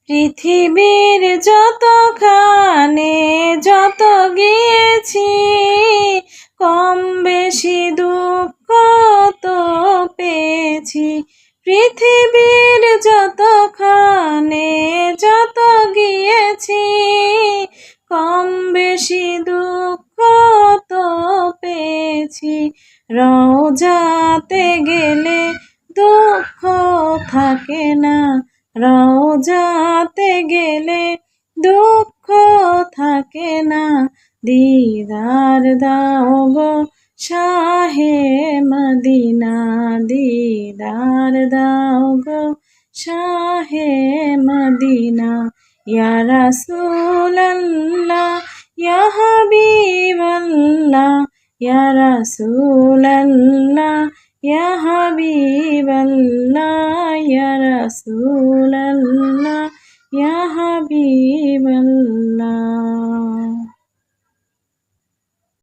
পৃথিবীর যতখানে যত গিয়েছি, কম বেশি দুঃখ তো পেয়েছি। পৃথিবীর যতখানে যত গিয়েছি, কম বেশি দুঃখ তো পেয়েছি। রওজাতে গেলে দুঃখ থাকে না, রওজাতে গেলে দুঃখ থাকে না। দিদার দাও গো শাহে মদিনা, দিদার দাও গো শাহে মদিনা। ইয়া রাসূলাল্লাহ ইয়া হাবিবাল্লাহ, ইয়া রাসূলাল্লাহ ইয়া হাবিবাল্লাহ, ইয়া রাসূলাল্লাহ ইয়া হাবিবাল্লাহ।